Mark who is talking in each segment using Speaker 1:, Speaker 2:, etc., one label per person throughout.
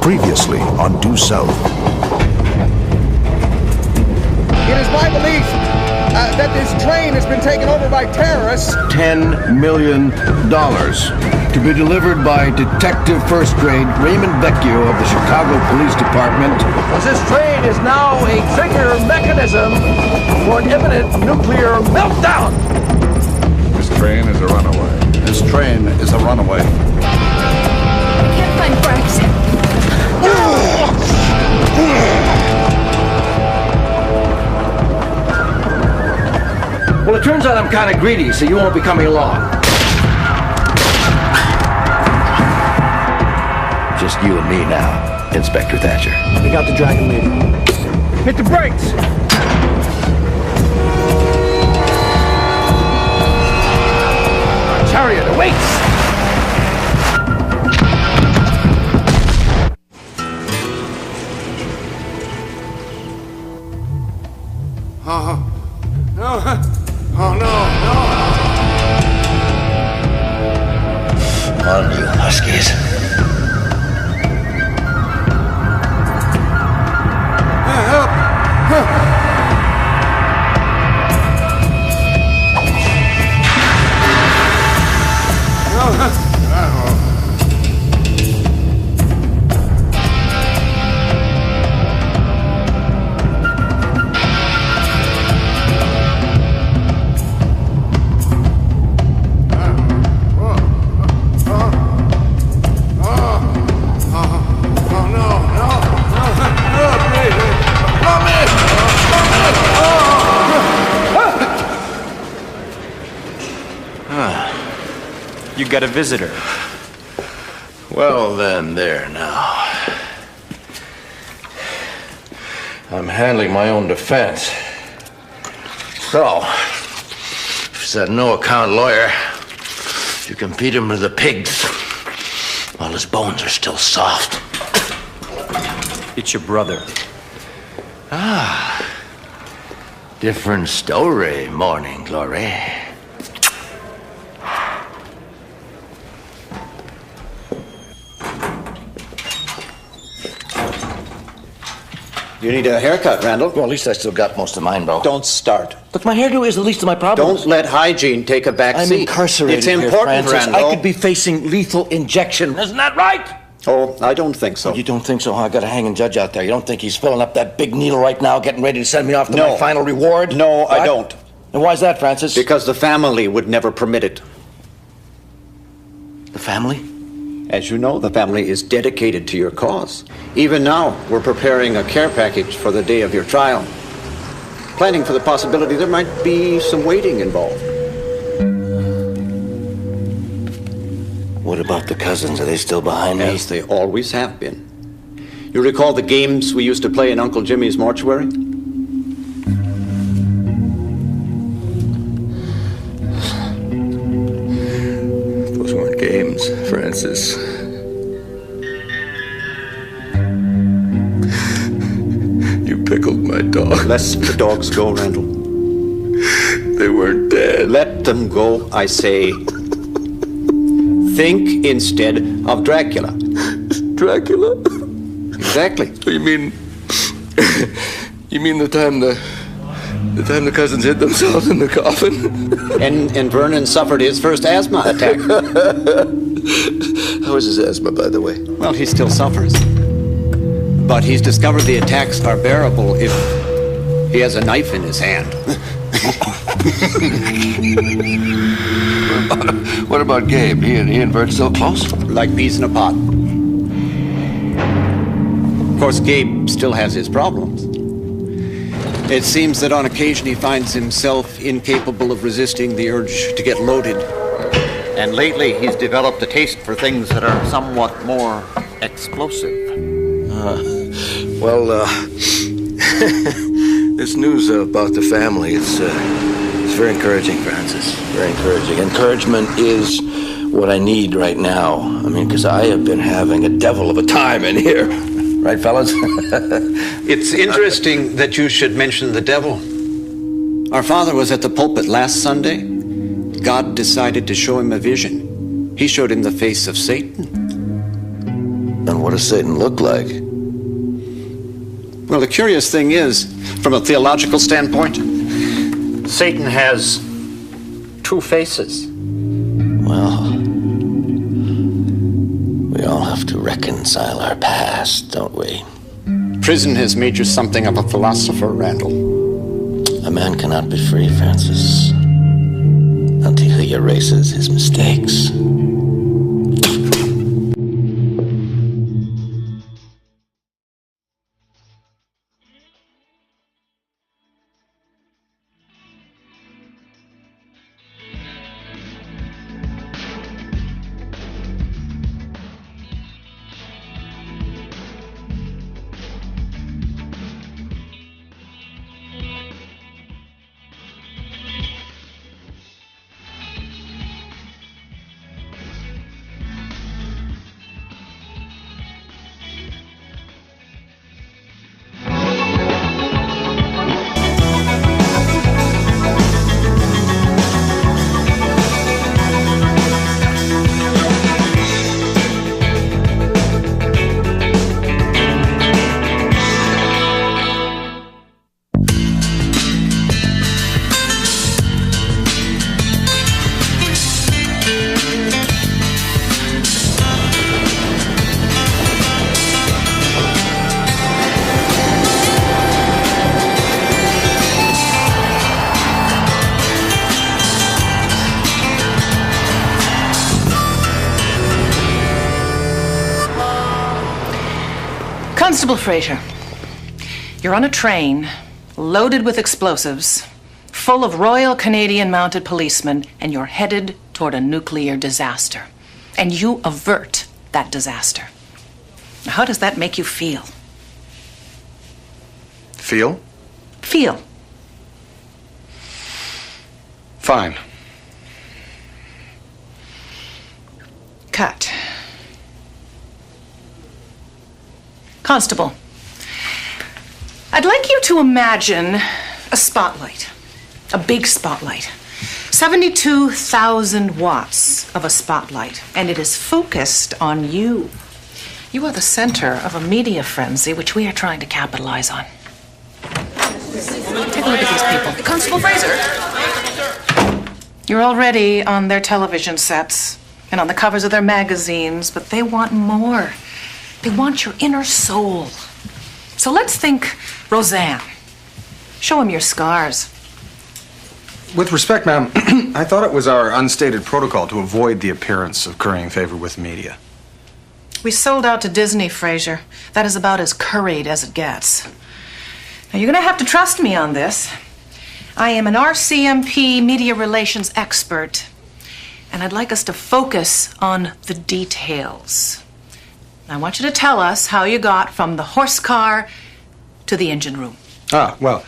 Speaker 1: Previously on Due South.
Speaker 2: It is my belief that this train has been taken over by terrorists.
Speaker 3: $10 million to be delivered by Detective First Grade Raymond Vecchio of the Chicago Police Department.
Speaker 4: This train is now a trigger mechanism for an imminent nuclear meltdown.
Speaker 5: This train is a runaway.
Speaker 6: This train is a runaway.
Speaker 7: I can't find Franks.
Speaker 4: Well, it turns out I'm kind of greedy, so you won't be coming along.
Speaker 3: Just you and me now, Inspector Thatcher.
Speaker 4: We got the Dragon Lady. Hit the brakes! Our chariot awaits!
Speaker 5: Oh, no.
Speaker 3: On you, Huskies.
Speaker 8: You got a visitor.
Speaker 3: Well then, there now. I'm handling my own defense. So, if it's that no-account lawyer, you can beat him to the pigs while his bones are still soft.
Speaker 8: It's your brother.
Speaker 3: Different story, Morning Glory.
Speaker 9: You need a haircut, Randall.
Speaker 3: Well, at least I still got most of mine, bro.
Speaker 9: Don't start.
Speaker 3: Look, my hairdo is the least of my problems.
Speaker 9: Don't let hygiene take a back seat.
Speaker 3: I'm incarcerated
Speaker 9: It's
Speaker 3: here,
Speaker 9: important,
Speaker 3: Francis.
Speaker 9: Randall.
Speaker 3: I could be facing lethal injection. Isn't that right?
Speaker 9: Oh, I don't think so.
Speaker 3: You don't think so, huh? I got a hanging judge out there. You don't think he's filling up that big needle right now, getting ready to send me off to my final reward?
Speaker 9: No,
Speaker 3: What?
Speaker 9: I don't.
Speaker 3: And why's that, Francis?
Speaker 9: Because the family would never permit it.
Speaker 3: The family?
Speaker 9: As you know, the family is dedicated to your cause. Even now, we're preparing a care package for the day of your trial. Planning for the possibility there might be some waiting involved.
Speaker 3: What about the cousins? Are they still behind me?
Speaker 9: As they always have been. You recall the games we used to play in Uncle Jimmy's mortuary?
Speaker 3: Those weren't games, Francis. You pickled my dog.
Speaker 9: Let the dogs go, Randall.
Speaker 3: They weren't dead.
Speaker 9: Let them go, I say. Think instead of Dracula.
Speaker 3: Dracula?
Speaker 9: Exactly.
Speaker 3: You mean... You mean the time the cousins hid themselves in the coffin?
Speaker 9: And Vernon suffered his first asthma attack.
Speaker 3: How is his asthma, by the way?
Speaker 9: Well, he still suffers. But he's discovered the attacks are bearable if he has a knife in his hand.
Speaker 3: What about Gabe? He and Vert still close?
Speaker 9: Like peas in a pot. Of course, Gabe still has his problems. It seems that on occasion he finds himself incapable of resisting the urge to get loaded. And lately he's developed a taste for things that are somewhat more explosive.
Speaker 3: This news about the family, it's very encouraging, Francis. Very encouraging. Encouragement is what I need right now. I mean, because I have been having a devil of a time in here. Right, fellas?
Speaker 9: It's interesting that you should mention the devil. Our father was at the pulpit last Sunday. God decided to show him a vision. He showed him the face of Satan.
Speaker 3: And what does Satan look like?
Speaker 9: Well, the curious thing is, from a theological standpoint, Satan has two faces.
Speaker 3: Well, we all have to reconcile our past, don't we?
Speaker 9: Prison has made you something of a philosopher, Randall.
Speaker 3: A man cannot be free, Francis, until he erases his mistakes.
Speaker 10: Constable Fraser, you're on a train loaded with explosives, full of Royal Canadian Mounted Policemen, and you're headed toward a nuclear disaster. And you avert that disaster. Now, how does that make you feel?
Speaker 6: Feel?
Speaker 10: Feel.
Speaker 6: Fine.
Speaker 10: Cut. Constable, I'd like you to imagine a spotlight, a big spotlight, 72,000 watts of a spotlight, and it is focused on you. You are the center of a media frenzy which we are trying to capitalize on. Take a look at these people.
Speaker 7: Constable Fraser.
Speaker 10: You're already on their television sets and on the covers of their magazines, but they want more. They want your inner soul. So let's think Roseanne. Show them your scars.
Speaker 11: With respect, ma'am, I thought it was our unstated protocol to avoid the appearance of currying favor with the media.
Speaker 10: We sold out to Disney, Fraser. That is about as curried as it gets. Now, you're going to have to trust me on this. I am an RCMP media relations expert, and I'd like us to focus on the details. I want you to tell us how you got from the horse car to the engine room.
Speaker 11: Well,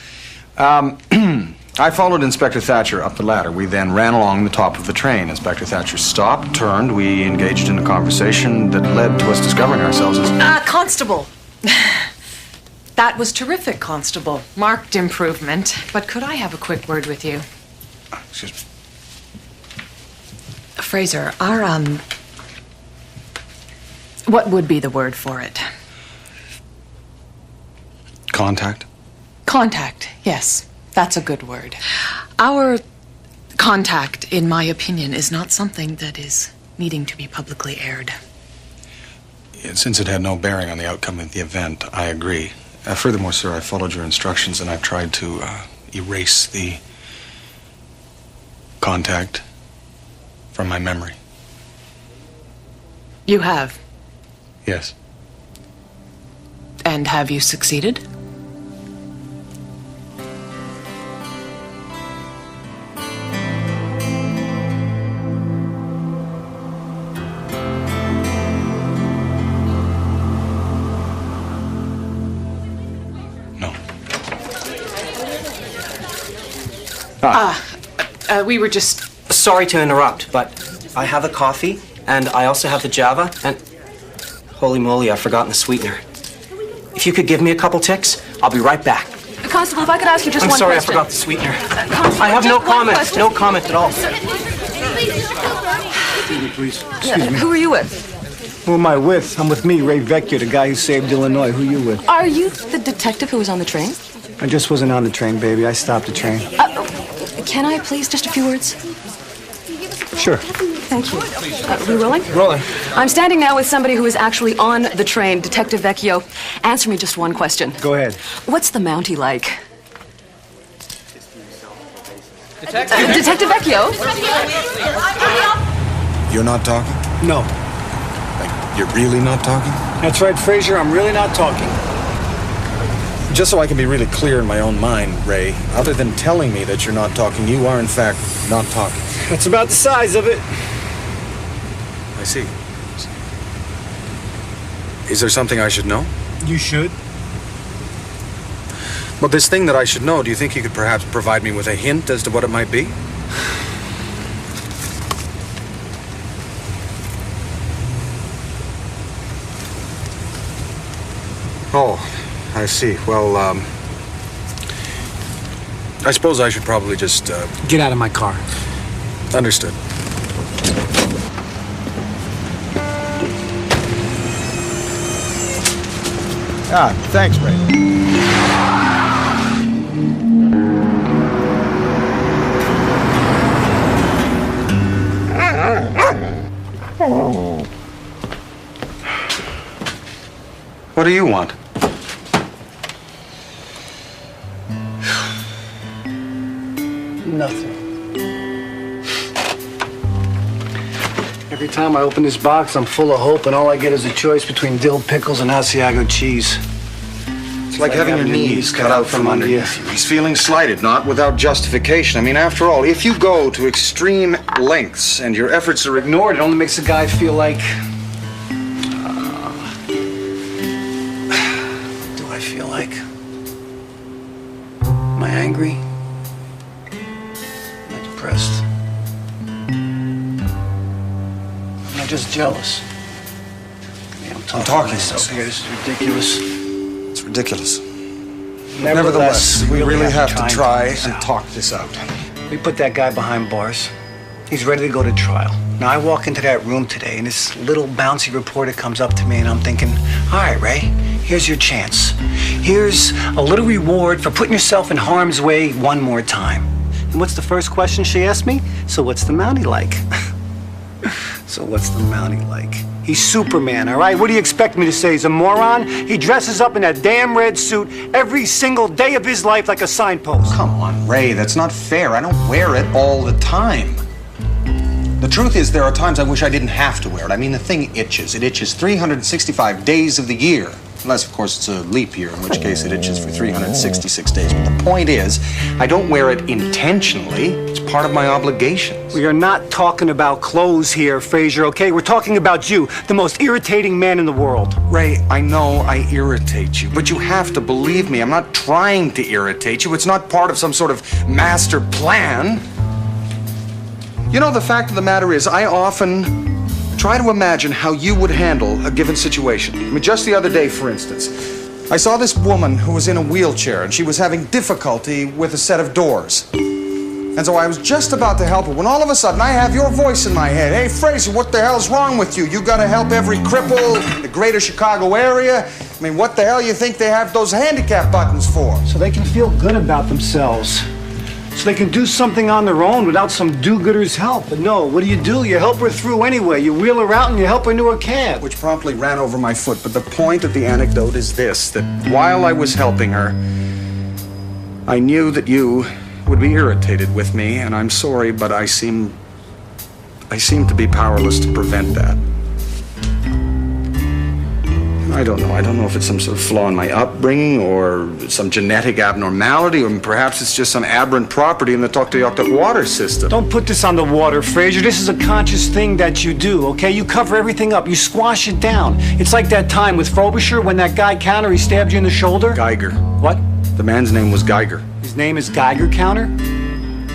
Speaker 11: I followed Inspector Thatcher up the ladder. We then ran along the top of the train. Inspector Thatcher stopped, turned. We engaged in a conversation that led to us discovering ourselves as...
Speaker 7: Constable. That was terrific, Constable. Marked improvement. But could I have a quick word with you?
Speaker 11: Excuse me.
Speaker 7: Fraser, what would be the word for it?
Speaker 11: Contact?
Speaker 7: Contact, yes. That's a good word. Our contact, in my opinion, is not something that is needing to be publicly aired.
Speaker 11: Since it had no bearing on the outcome of the event, I agree. Furthermore, sir, I followed your instructions and I've tried to erase the contact from my memory.
Speaker 7: You have?
Speaker 11: Yes.
Speaker 7: And have you succeeded?
Speaker 11: No.
Speaker 7: We were just...
Speaker 12: Sorry to interrupt, but I have the coffee, and I also have the Java, and... Holy moly, I've forgotten the sweetener. If you could give me a couple ticks, I'll be right back.
Speaker 7: Constable, if I could ask you just one
Speaker 12: question. I'm sorry, I
Speaker 7: question.
Speaker 12: forgot the sweetener. I have no comment. No comment at all.
Speaker 7: Who are you with?
Speaker 13: Who am I with? I'm with me, Ray Vecchio, the guy who saved Illinois. Who you with?
Speaker 14: Are you the detective who was on the train?
Speaker 13: I just wasn't on the train, baby. I stopped the train.
Speaker 14: Can I please just a few words?
Speaker 13: Sure.
Speaker 14: Thank you. We rolling?
Speaker 13: Rolling.
Speaker 14: I'm standing now with somebody who is actually on the train, Detective Vecchio. Answer me just one question.
Speaker 13: Go ahead.
Speaker 14: What's the Mountie like? Detective Vecchio?
Speaker 11: You're not talking?
Speaker 13: No.
Speaker 11: Like, you're really not talking?
Speaker 13: That's right, Frazier. I'm really not talking.
Speaker 11: Just so I can be really clear in my own mind, Ray, other than telling me that you're not talking, you are in fact not talking.
Speaker 13: That's about the size of it.
Speaker 11: I see. Is there something I should know?
Speaker 13: You should.
Speaker 11: Well, this thing that I should know, do you think you could perhaps provide me with a hint as to what it might be? Oh, I see. Well, I suppose I should probably just,
Speaker 13: Get out of my car.
Speaker 11: Understood.
Speaker 2: Ah, thanks, Ray.
Speaker 11: What do you want?
Speaker 13: Nothing. Every time I open this box, I'm full of hope, and all I get is a choice between dill pickles and Asiago cheese.
Speaker 11: It's like having your knees cut out from underneath you. He's feeling slighted, not without justification. I mean, after all, if you go to extreme lengths and your efforts are ignored,
Speaker 13: It only makes a guy feel like... do I feel like... Am I angry? Am I depressed? Am I just jealous? Yeah, I'm talking myself here. This is ridiculous.
Speaker 11: It's ridiculous.
Speaker 13: Nevertheless,
Speaker 11: we really have to try
Speaker 13: this
Speaker 11: and
Speaker 13: out.
Speaker 11: talk this out.
Speaker 13: We put that guy behind bars. He's ready to go to trial. Now, I walk into that room today, and this little bouncy reporter comes up to me, and I'm thinking, all right, Ray, here's your chance. Here's a little reward for putting yourself in harm's way one more time. And what's the first question she asked me? So what's the Mountie like? So what's the Mountie like? He's Superman, all right? What do you expect me to say? He's a moron? He dresses up in that damn red suit every single day of his life like a signpost.
Speaker 11: Come on, Ray, that's not fair. I don't wear it all the time. The truth is, there are times I wish I didn't have to wear it. I mean, the thing itches. It itches 365 days of the year. Unless, of course, it's a leap year, in which case it itches for 366 days. But the point is, I don't wear it intentionally. It's part of my obligations.
Speaker 13: We are not talking about clothes here, Frazier, okay? We're talking about you, the most irritating man in the world.
Speaker 11: Ray, I know I irritate you, but you have to believe me. I'm not trying to irritate you. It's not part of some sort of master plan. You know, the fact of the matter is, I often try to imagine how you would handle a given situation. I mean, just the other day, for instance, I saw this woman who was in a wheelchair, and she was having difficulty with a set of doors. And so I was just about to help her when all of a sudden I have your voice in my head. Hey, Fraser, what the hell's wrong with you? You gotta help every cripple in the greater Chicago area? I mean, what the hell you think they have those handicap buttons for?
Speaker 13: So they can feel good about themselves. So they can do something on their own without some do-gooder's help. But no, what do? You help her through anyway. You wheel her out and you help her into a cab.
Speaker 11: Which promptly ran over my foot. But the point of the anecdote is this, that while I was helping her, I knew that you would be irritated with me, and I'm sorry, but I seem to be powerless to prevent that. I don't know if it's some sort of flaw in my upbringing or some genetic abnormality, or perhaps it's just some aberrant property in the Tuktoyaktuk water system.
Speaker 13: Don't put this on the water, Frazier. This is a conscious thing that you do, okay? You cover everything up. You squash it down. It's like that time with Frobisher when that guy Counter, he stabbed you in the shoulder.
Speaker 11: Geiger.
Speaker 13: What?
Speaker 11: The man's name was Geiger.
Speaker 13: His name is Geiger Counter?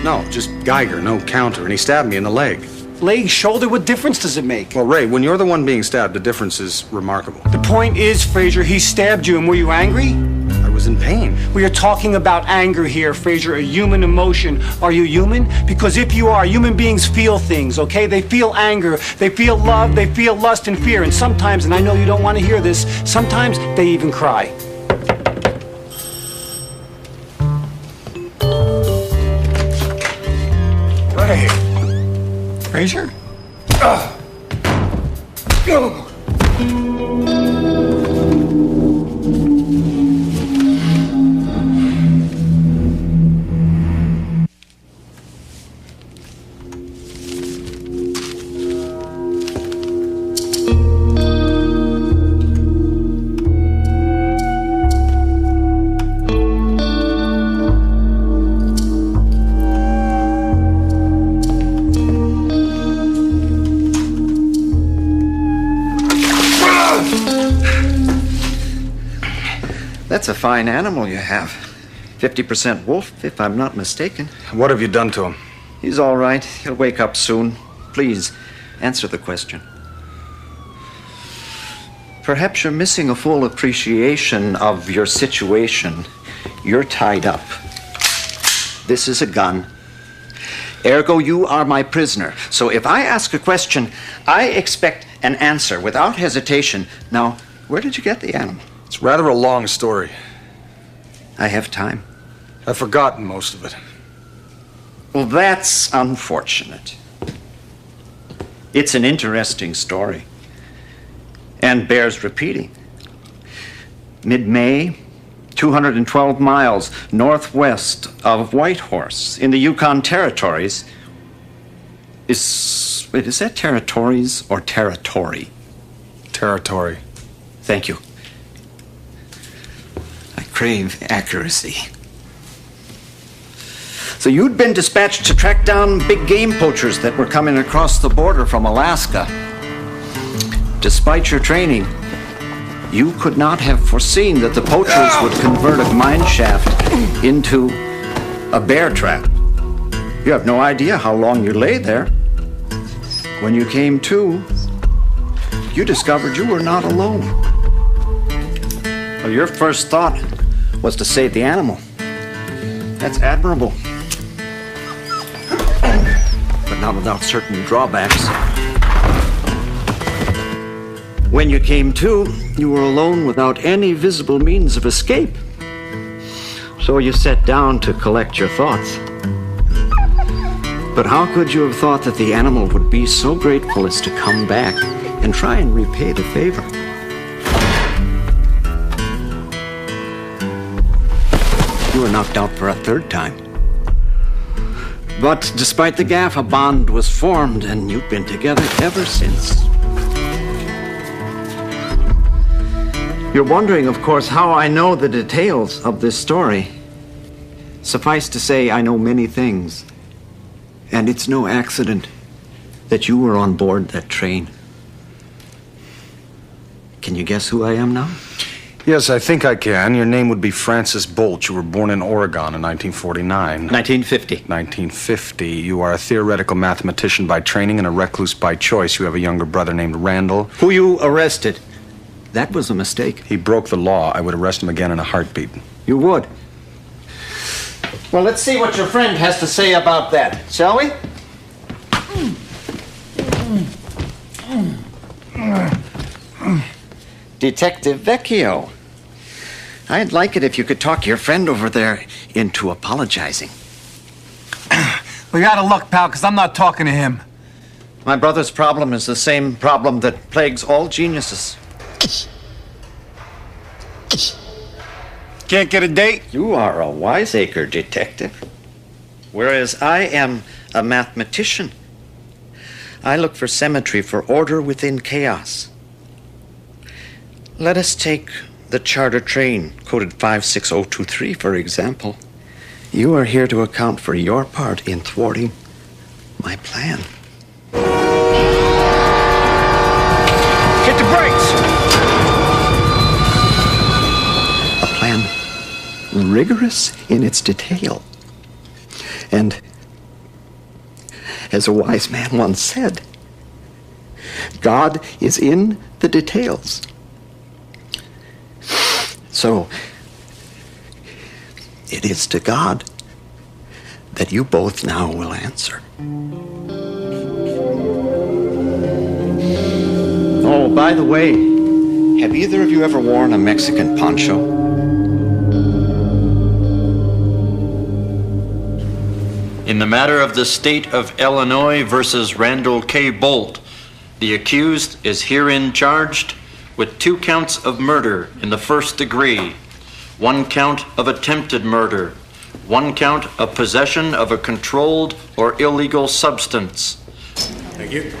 Speaker 11: No, just Geiger, no counter, and he stabbed me in the leg.
Speaker 13: Leg, shoulder, what difference does it make?
Speaker 11: Well, Ray, when you're the one being stabbed, the difference is remarkable.
Speaker 13: The point is, Frazier, he stabbed you, and were you angry?
Speaker 11: I was in pain.
Speaker 13: We are talking about anger here, Fraser, a human emotion. Are you human? Because if you are, human beings feel things, okay? They feel anger, they feel love, they feel lust and fear. And sometimes, and I know you don't want to hear this, sometimes they even cry.
Speaker 2: Hey,
Speaker 13: Fraser?
Speaker 2: Go!
Speaker 9: That's a fine animal you have. 50% wolf, if I'm not mistaken.
Speaker 11: What have you done to him?
Speaker 9: He's all right. He'll wake up soon. Please, answer the question. Perhaps you're missing a full appreciation of your situation. You're tied up. This is a gun. Ergo, you are my prisoner. So if I ask a question, I expect an answer without hesitation. Now, where did you get the animal?
Speaker 11: It's rather a long story.
Speaker 9: I have time.
Speaker 11: I've forgotten most of it.
Speaker 9: Well, that's unfortunate. It's an interesting story and bears repeating. Mid-May, 212 miles northwest of Whitehorse in the Yukon Territories. Is that territories or territory?
Speaker 11: Territory.
Speaker 9: Thank you. I crave accuracy. So you'd been dispatched to track down big game poachers that were coming across the border from Alaska. Despite your training, you could not have foreseen that the poachers would convert a mine shaft into a bear trap. You have no idea how long you lay there. When you came to, you discovered you were not alone. Well, your first thought was to save the animal. That's admirable. But not without certain drawbacks. When you came to, you were alone without any visible means of escape. So you sat down to collect your thoughts. But how could you have thought that the animal would be so grateful as to come back and try and repay the favor? You were knocked out for a third time. But despite the gaffe, a bond was formed, and you've been together ever since. You're wondering, of course, how I know the details of this story. Suffice to say, I know many things. And it's no accident that you were on board that train. Can you guess who I am now?
Speaker 11: Yes, I think I can. Your name would be Francis Bolt. You were born in Oregon in 1949.
Speaker 9: 1950.
Speaker 11: 1950. You are a theoretical mathematician by training and a recluse by choice. You have a younger brother named Randall.
Speaker 9: Who you arrested. That was a mistake.
Speaker 11: He broke the law. I would arrest him again in a heartbeat.
Speaker 9: You would? Well, let's see what your friend has to say about that, shall we? Detective Vecchio. I'd like it if you could talk your friend over there into apologizing.
Speaker 2: Well, you're out of luck, pal, because I'm not talking to him.
Speaker 9: My brother's problem is the same problem that plagues all geniuses.
Speaker 2: Can't get a date?
Speaker 9: You are a wiseacre, detective. Whereas I am a mathematician. I look for symmetry, for order within chaos. Let us take the charter train, coded 56023, for example. You are here to account for your part in thwarting my plan.
Speaker 2: Hit the brakes!
Speaker 9: A plan rigorous in its detail. And, as a wise man once said, God is in the details. So, it is to God that you both now will answer. Oh, by the way, have either of you ever worn a Mexican poncho?
Speaker 8: In the matter of the state of Illinois versus Randall K. Bolt, the accused is herein charged with 2 counts of murder in the first degree, 1 count of attempted murder, 1 count of possession of a controlled or illegal substance.
Speaker 5: Thank you.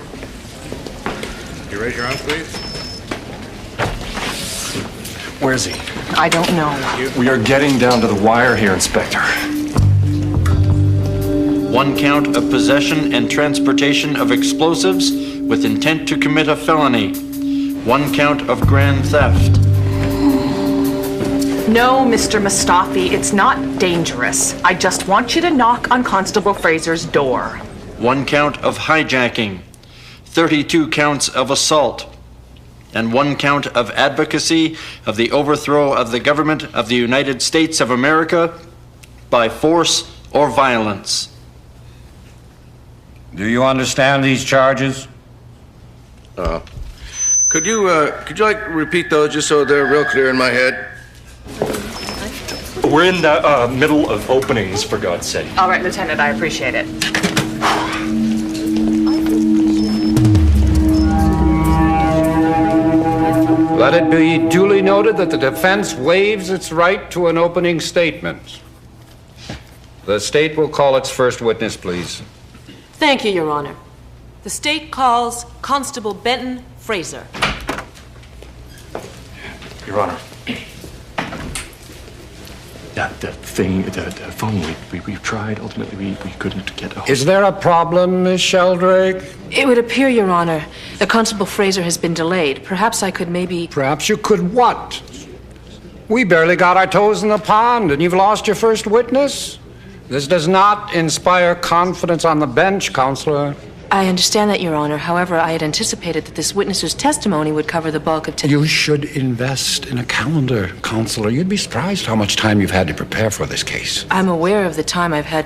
Speaker 5: You raise your arms, please.
Speaker 11: Where is he?
Speaker 7: I don't know.
Speaker 11: We are getting down to the wire here, Inspector.
Speaker 8: 1 count of possession and transportation of explosives with intent to commit a felony. 1 count of grand theft.
Speaker 7: No, Mr. Mustafi, it's not dangerous. I just want you to knock on Constable Fraser's door.
Speaker 8: 1 count of hijacking. 32 counts of assault. And 1 count of advocacy of the overthrow of the government of the United States of America by force or violence.
Speaker 15: Do you understand these charges?
Speaker 3: Could you like repeat those just so they're real clear in my head?
Speaker 16: We're in the middle of openings, for God's sake.
Speaker 7: All right, Lieutenant, I appreciate it.
Speaker 15: Let it be duly noted that the defense waives its right to an opening statement. The state will call its first witness, please.
Speaker 17: Thank you, Your Honor. The state calls Constable Benton Fraser.
Speaker 16: Your Honor. The thing, the phone, we've tried. Ultimately, we couldn't get a hold.
Speaker 15: Is there a problem, Miss Sheldrake?
Speaker 17: It would appear, Your Honor, that Constable Fraser has been delayed. Perhaps I could maybe...
Speaker 15: Perhaps you could what? We barely got our toes in the pond, and you've lost your first witness? This does not inspire confidence on the bench, Counselor.
Speaker 17: I understand that, Your Honor. However, I had anticipated that this witness's testimony would cover the bulk of...
Speaker 15: You should invest in a calendar, Counselor. You'd be surprised how much time you've had to prepare for this case.
Speaker 17: I'm aware of the time I've had to